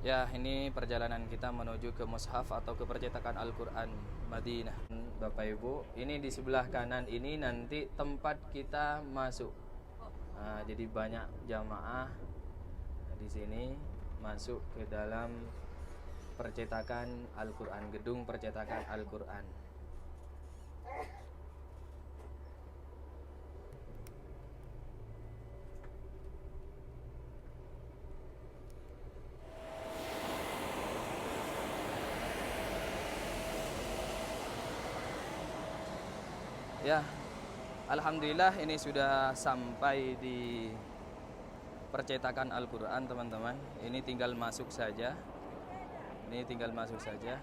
Ya, ini perjalanan kita menuju ke mushaf atau ke percetakan Al-Quran Madinah. Bapak Ibu, ini di sebelah kanan ini nanti tempat kita masuk. Nah, jadi banyak jamaah di sini masuk ke dalam percetakan Al-Quran, gedung percetakan Al-Quran. Ya, alhamdulillah ini sudah sampai di percetakan Al-Quran, teman-teman. Ini tinggal masuk saja. Ini tinggal masuk saja.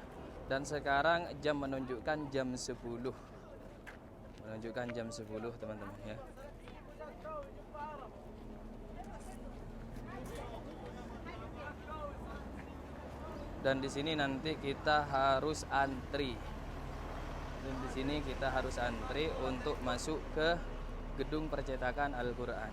Dan sekarang jam menunjukkan jam 10. Menunjukkan jam 10, teman-teman ya. Dan di sini nanti kita harus antri. Dan di sini kita harus antri untuk masuk ke gedung percetakan Al-Quran.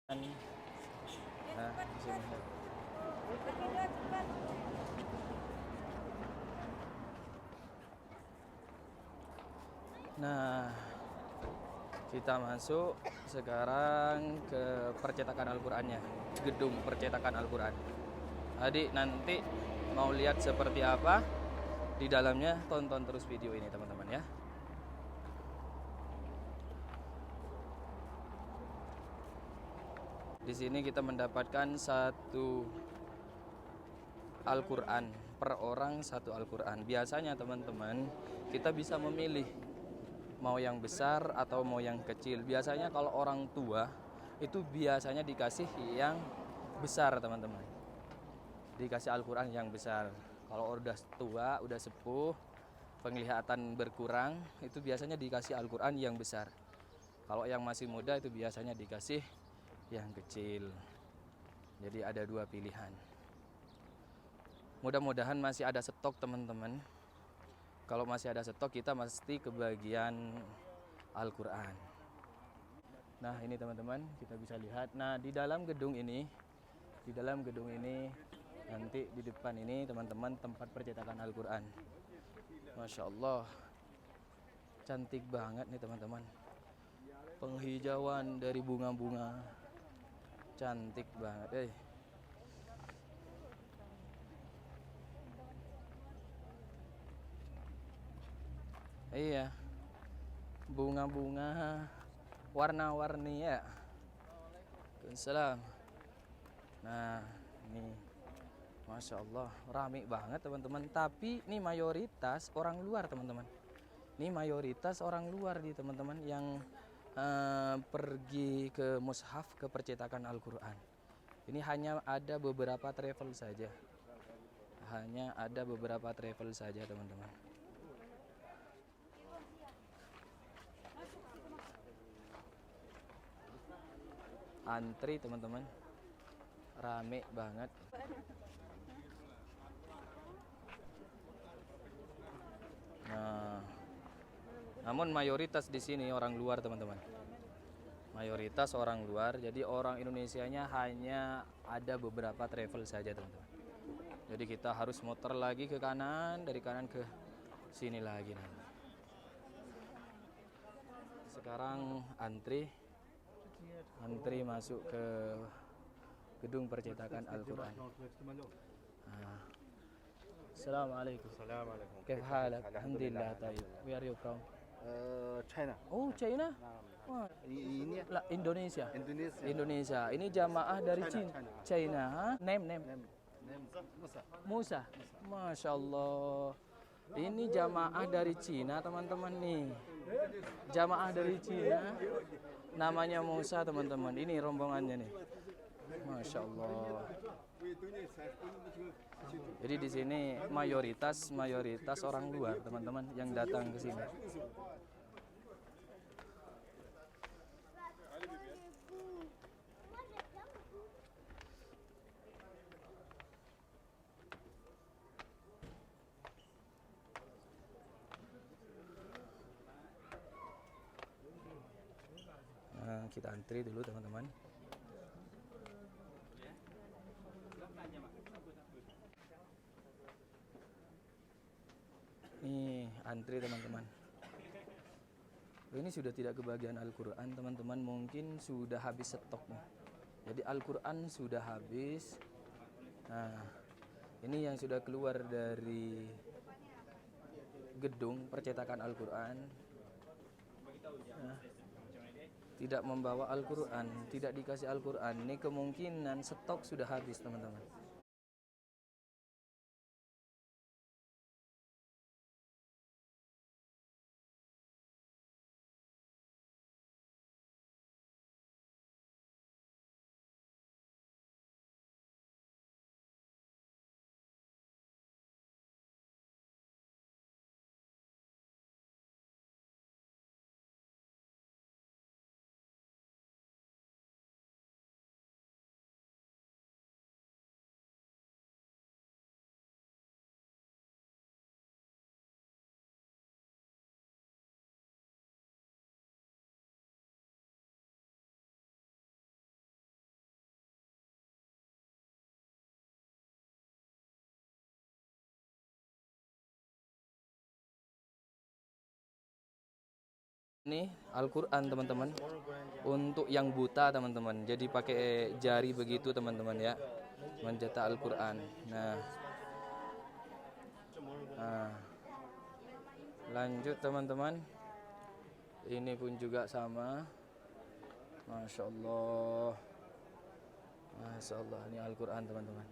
Nah, di sini. Nah, kita masuk sekarang ke percetakan Al-Qur'annya, gedung percetakan Al-Qur'an. Adik nanti mau lihat seperti apa di dalamnya, tonton terus video ini, teman-teman ya. Di sini kita mendapatkan satu Al-Qur'an, per orang satu Al-Qur'an. Biasanya teman-teman, kita bisa memilih mau yang besar atau mau yang kecil. Biasanya kalau orang tua itu biasanya dikasih yang besar, teman-teman. Dikasih Al-Quran yang besar. Kalau udah tua, udah sepuh, penglihatan berkurang, itu biasanya dikasih Al-Quran yang besar. Kalau yang masih muda itu biasanya dikasih yang kecil. Jadi ada dua pilihan. Mudah-mudahan masih ada stok, teman-teman. Kalau masih ada stok, kita mesti kebagian Al-Quran. Nah, ini teman-teman, kita bisa lihat. Nah, di dalam gedung ini nanti di depan ini, teman-teman, tempat percetakan Al-Quran. Masya Allah, cantik banget nih, teman-teman. Penghijauan dari bunga-bunga, cantik banget. Iya, bunga-bunga warna-warni ya. Waalaikumsalam. Nah, ini Masya Allah, rame banget, teman-teman. Tapi ini mayoritas orang luar, teman-teman. Ini mayoritas orang luar di teman-teman yang pergi ke mushaf, ke percetakan Al-Quran. Ini hanya ada beberapa travel saja. Hanya ada beberapa travel saja, teman-teman. Antri, teman-teman. Rame banget. Nah, namun mayoritas di sini orang luar, teman-teman. Mayoritas orang luar, jadi orang Indonesianya hanya ada beberapa travel saja, teman-teman. Jadi kita harus muter lagi ke kanan, dari kanan ke sini lagi nanti. Sekarang antri masuk ke gedung percetakan Al-Quran. Assalamualaikum. Assalamualaikum. Kif halak? Alhamdulillah, tayyib. Where are you from? China. Oh, China? Wah, Ini Indonesia. Indonesia. Indonesia. Ini jamaah dari China. China, ha? Name. Musa. Musa. Masya Allah. Ini jamaah dari Cina, teman-teman nih. Jamaah dari Cina. Namanya Musa, teman-teman. Ini rombongannya nih. Masya Allah. Jadi di sini mayoritas orang luar, teman-teman, yang datang ke sini. kita antri dulu teman-teman. Nih, antri teman-teman. Ini sudah tidak kebagian Al-Quran teman-teman, mungkin sudah habis stoknya. Jadi Al-Quran sudah habis. Nah, ini yang sudah keluar dari gedung percetakan Al-Quran. Nah, tidak membawa Al-Quran, tidak dikasih Al-Quran. Ini kemungkinan stok sudah habis teman-teman. Ini Al-Quran teman-teman, untuk yang buta teman-teman, jadi pakai jari begitu teman-teman ya, mencetak Al-Quran. Nah, lanjut teman-teman, ini pun juga sama. Masya Allah, Masya Allah, ini Al-Quran teman-teman.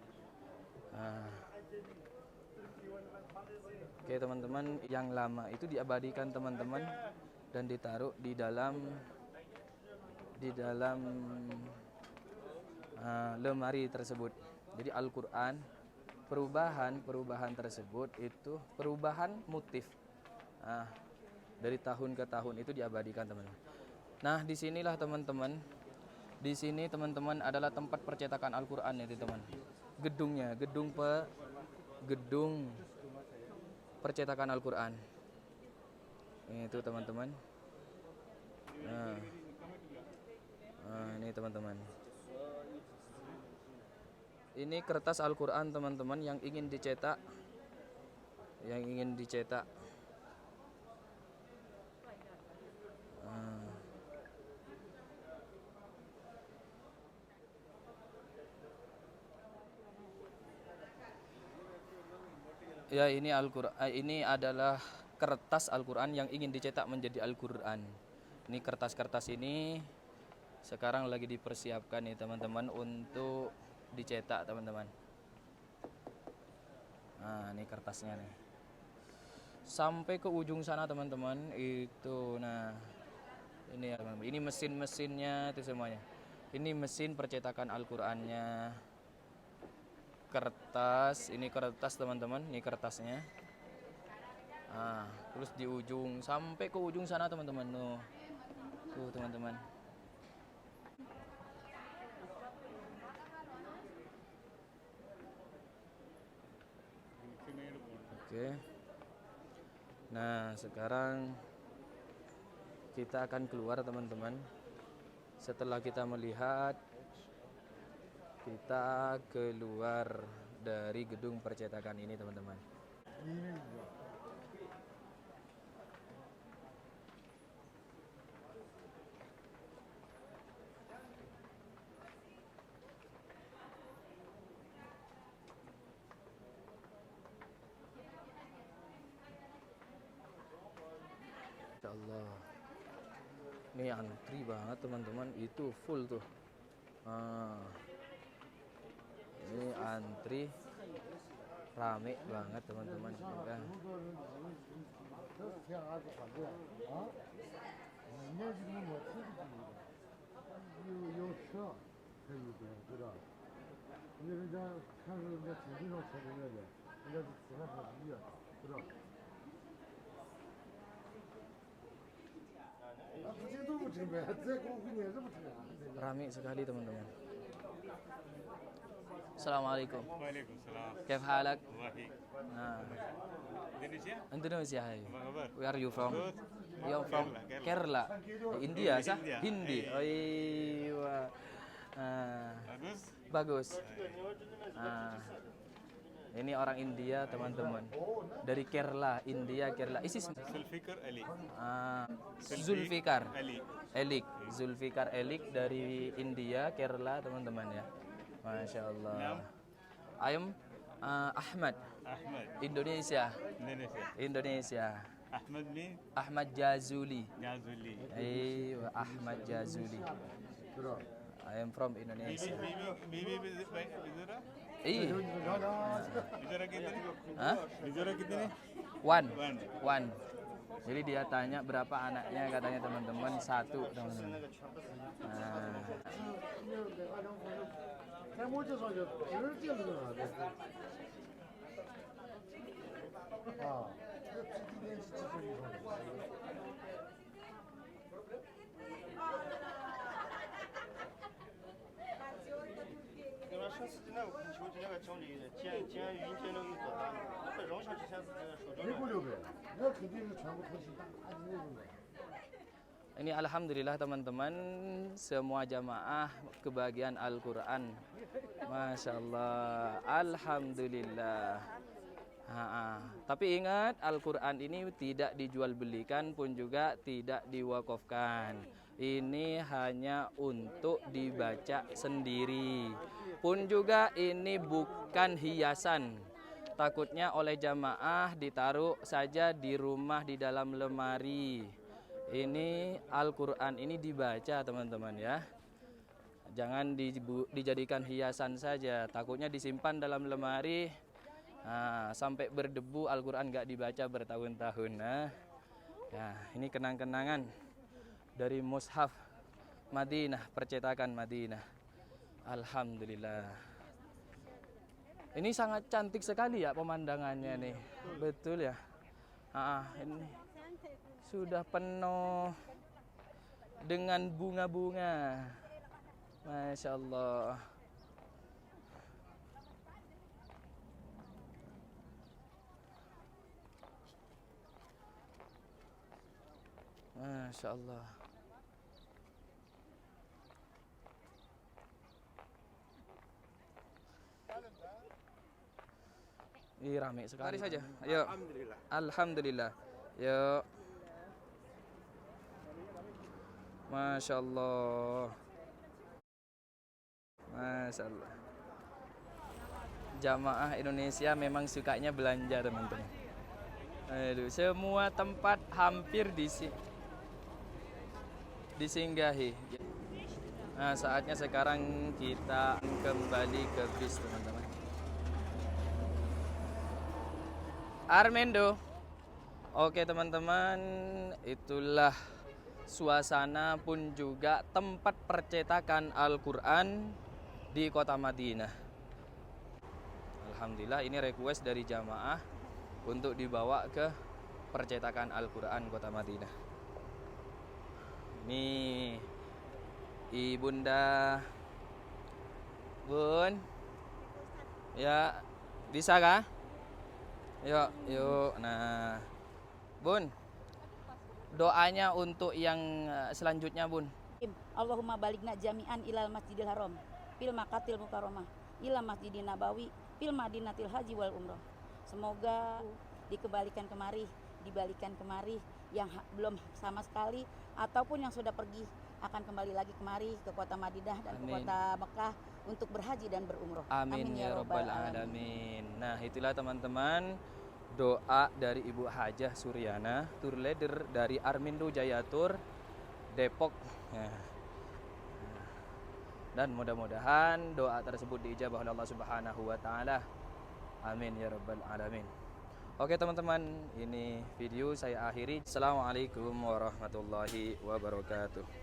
Oke teman-teman, yang lama itu diabadikan teman-teman dan ditaruh di dalam lemari tersebut. Jadi Al-Quran perubahan tersebut itu perubahan motif. Dari tahun ke tahun itu diabadikan teman-teman. Nah, disinilah teman-teman. Di sini teman-teman adalah tempat percetakan Al-Quran ya teman. Gedungnya, gedung percetakan Al-Quran. Itu teman-teman. Nah, ini teman-teman. Ini kertas Al-Quran teman-teman yang ingin dicetak. Ya, ini Al-Quran. Ini adalah kertas Al-Quran yang ingin dicetak menjadi Al-Quran. Ini kertas-kertas ini sekarang lagi dipersiapkan nih teman-teman untuk dicetak teman-teman. Nah, ini kertasnya nih. Sampai ke ujung sana teman-teman itu. Nah, ini ya teman-teman. Ini mesin-mesinnya itu semuanya. Ini mesin percetakan Al-Qur'annya. Kertas, ini kertas teman-teman, ini kertasnya. Nah, terus di ujung sampai ke ujung sana teman-teman. Tuh teman-teman. Oke. Nah, sekarang kita akan keluar teman-teman. Setelah kita melihat, kita keluar dari gedung percetakan ini teman-teman. Insyaallah. Ini antri banget teman-teman, itu full tuh. Ini antri rame banget teman-teman. Rame sekali teman-teman. Assalamualaikum. Waalaikumsalam. Kif halak? Wahi. Nah, Indonesia? Indonesia. Apa kabar? Where are you from? Good. You're from Kerala. India, sah? Hindi. Oh iya. Bagus. Ini orang India, teman-teman. Dari Kerala, India, Kerala. Zulfikar Ali. Zulfikar Ali. Elik. Zulfikar Elik dari India, Kerala, teman-teman ya. Masya Allah. Ayam Ahmad. Ahmad. Indonesia. Indonesia. Indonesia. Ahmad ni Ahmad Jazuli. Yazuli. Iya, Ahmad Jazuli. I am from Indonesia. बीवी बिजरा Iya. बिजरा कितने Hah? बिजरा कितने One. One. Jadi dia tanya berapa anaknya, katanya teman-teman, satu, teman-teman. Nah. 开模就说就直接这个了。啊，这今天是技术移动。 那个上次的那个空球的那个奖励，捡云捡那个多大？那个扔下去才是手中的。 600，那肯定是全部投新大的那种的。 Ini alhamdulillah teman-teman, semua jamaah kebagian Al-Quran. Masya Allah, alhamdulillah. Tapi ingat, Al-Quran ini tidak dijual belikan pun juga tidak diwakafkan. Ini hanya untuk dibaca sendiri. Pun juga ini bukan hiasan. Takutnya oleh jamaah ditaruh saja di rumah di dalam lemari. Ini Al-Quran ini dibaca, teman-teman ya. Jangan dijadikan hiasan saja. Takutnya disimpan dalam lemari, sampai berdebu Al-Quran nggak dibaca bertahun-tahun. Ya, ini kenang-kenangan dari mushaf Madinah, percetakan Madinah. Alhamdulillah. Ini sangat cantik sekali ya pemandangannya nih. Betul ya. Ini sudah penuh dengan bunga-bunga. Masya Allah. Masya Allah. Ih, rame sekali. Mari saja. Ayo. Alhamdulillah. Alhamdulillah. Yuk. Masya Allah. Masya Allah. Jamaah Indonesia memang sukanya belanja, teman-teman. Aduh, semua tempat hampir disinggahi. Nah, saatnya sekarang kita kembali ke bis, teman-teman. Armendo. Oke, teman-teman, itulah suasana pun juga tempat percetakan Al-Quran di kota Madinah. Alhamdulillah, ini request dari jamaah untuk dibawa ke percetakan Al-Quran kota Madinah. Ini ibunda Bun. Ya, bisa kah? Yuk, yuk. Nah, Bun, doanya untuk yang selanjutnya, Bun. Allahumma balikna jami'an ilal masjidil haram fil makatil mukarramah ila masjidin nabawi fil madinatil haji wal umroh. Semoga dibalikan kemari yang belum sama sekali ataupun yang sudah pergi akan kembali lagi kemari ke kota Madinah dan ke kota Mekah untuk berhaji dan berumroh. Amin ya rabbal alamin. Nah, itulah teman-teman doa dari Ibu Hajah Suryana, tour leader dari Armindo Jayatur Depok. Dan mudah-mudahan doa tersebut diijabah oleh Allah Subhanahu wa taala. Amin ya rabbal alamin. Oke teman-teman, ini video saya akhiri. Assalamualaikum warahmatullahi wabarakatuh.